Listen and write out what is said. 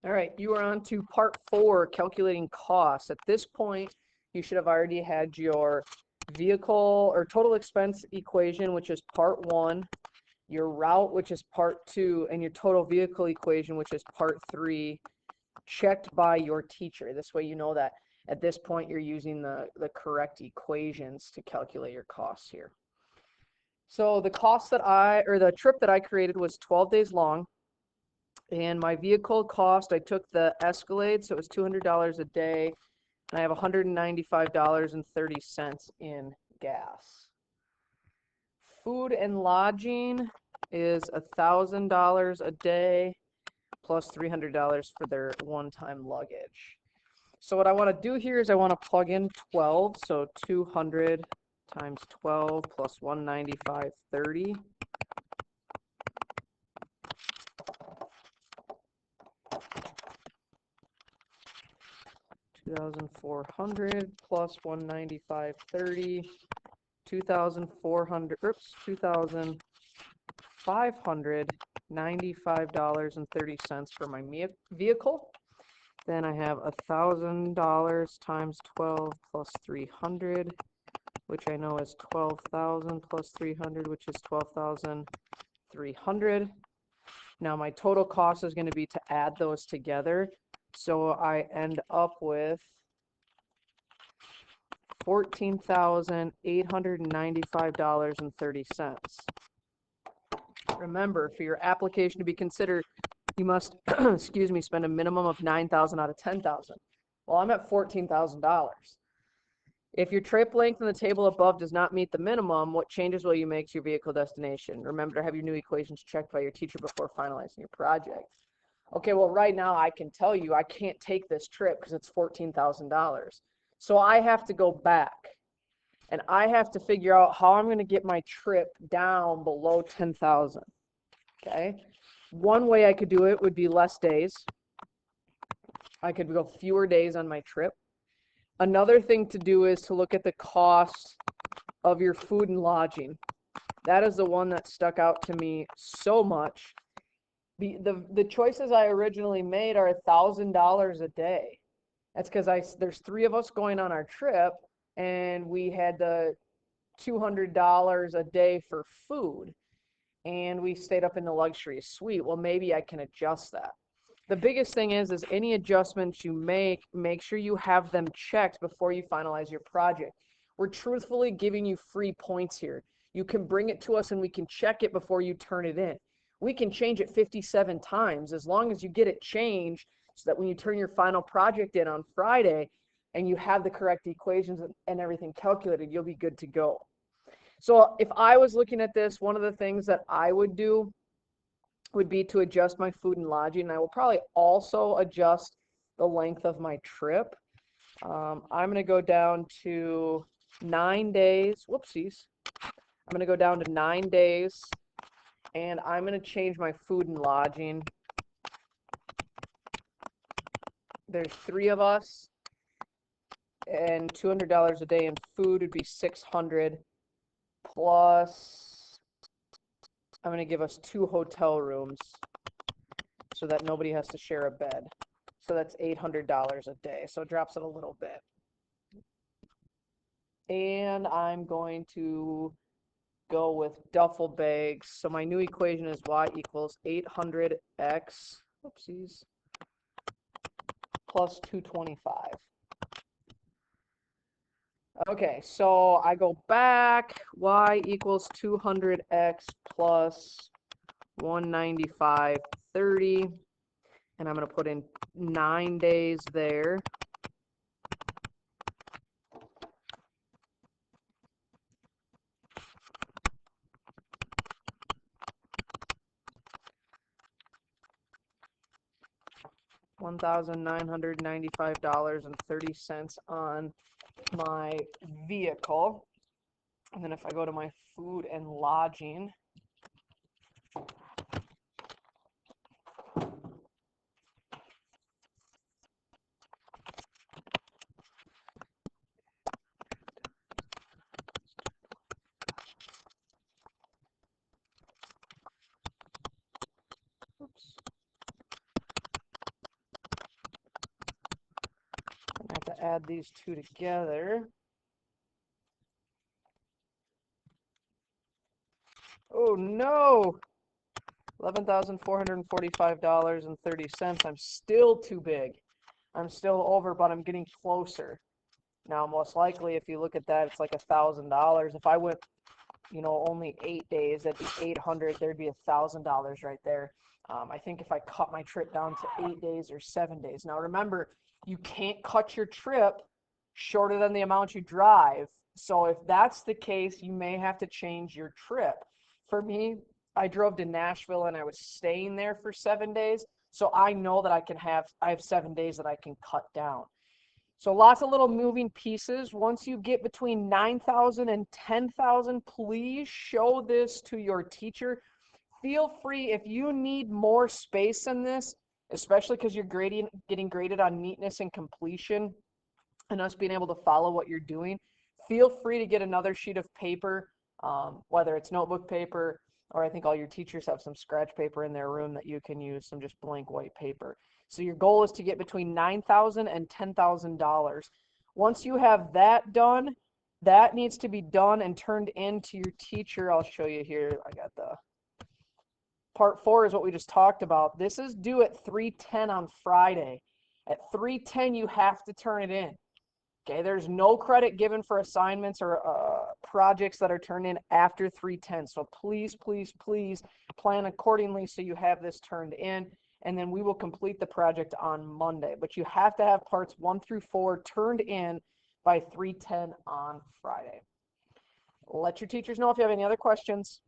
All right, you are on to part 4, calculating costs. At this point, you should have already had your vehicle or total expense equation, which is part 1, your route, which is part 2, and your total vehicle equation, which is part 3, checked by your teacher. This way you know that at this point you're using the correct equations to calculate your costs here. So the the trip that I created was 12 days long. And my vehicle cost, I took the Escalade, so it was $200 a day, and I have $195.30 in gas. Food and lodging is $1,000 a day plus $300 for their one-time luggage. So what I want to do here is I want to plug in 12, so 200 times 12 plus 195.30. 2,400 plus 195.30, 2,595.30 for my vehicle. Then I have $1,000 times 12 plus 300, which I know is 12,000 plus 300, which is 12,300. Now my total cost is going to be to add those together. So I end up with $14,895.30. Remember, for your application to be considered, you must, excuse me, spend a minimum of $9,000 out of $10,000. Well, I'm at $14,000. If your trip length in the table above does not meet the minimum, what changes will you make to your vehicle destination? Remember to have your new equations checked by your teacher before finalizing your project. Okay, well, right now I can tell you I can't take this trip because it's $14,000. So I have to go back and I have to figure out how I'm going to get my trip down below 10,000. Okay, one way I could do it would be less days. I could go fewer days on my trip. Another thing to do is to look at the cost of your food and lodging. That is the one that stuck out to me so much. The choices I originally made are $1,000 a day. That's because there's 3 of us going on our trip, and we had the $200 a day for food, and we stayed up in the luxury suite. Well, maybe I can adjust that. The biggest thing is any adjustments you make sure you have them checked before you finalize your project. We're truthfully giving you free points here. You can bring it to us and we can check it before you turn it in. We can change it 57 times as long as you get it changed so that when you turn your final project in on Friday and you have the correct equations and everything calculated, you'll be good to go. So if I was looking at this, one of the things that I would do would be to adjust my food and lodging. I will probably also adjust the length of my trip. I'm going to go down to 9 days. Whoopsies. I'm going to go down to 9 days, and I'm going to change my food and lodging. There's 3 of us, and $200 a day in food would be $600, plus I'm going to give us 2 hotel rooms so that nobody has to share a bed. So that's $800 a day. So it drops it a little bit. And I'm going to go with duffel bags. So my new equation is y equals 800x, oopsies, plus 225. Okay, so I go back, y equals 200x plus 195.30, and I'm going to put in 9 days there. $1,995.30 on my vehicle. And then if I go to my food and lodging, oops. to add these two together. Oh no! $11,445.30. I'm still too big. I'm still over, but I'm getting closer. Now, most likely, if you look at that, it's like $1,000. If I went, you know, only 8 days, that'd be 800. There'd be $1,000 right there. I think if I cut my trip down to 8 days or 7 days. Now, remember, you can't cut your trip shorter than the amount you drive. So if that's the case, you may have to change your trip. For me, I drove to Nashville and I was staying there for 7 days. So I know that I have 7 days that I can cut down. So lots of little moving pieces. Once you get between 9,000 and 10,000, please show this to your teacher. Feel free, if you need more space than this, especially because you're getting graded on neatness and completion and us being able to follow what you're doing, feel free to get another sheet of paper, whether it's notebook paper, or I think all your teachers have some scratch paper in their room that you can use, some just blank white paper. So your goal is to get between $9,000 and $10,000. Once you have that done, that needs to be done and turned in to your teacher. I'll show you here. I got the part 4 is what we just talked about. This is due at 3:10 on Friday. At 3:10, you have to turn it in. Okay, there's no credit given for assignments or projects that are turned in after 3:10. So please, please, please plan accordingly so you have this turned in, and then we will complete the project on Monday. But you have to have parts 1 through 4 turned in by 3:10 on Friday. Let your teachers know if you have any other questions.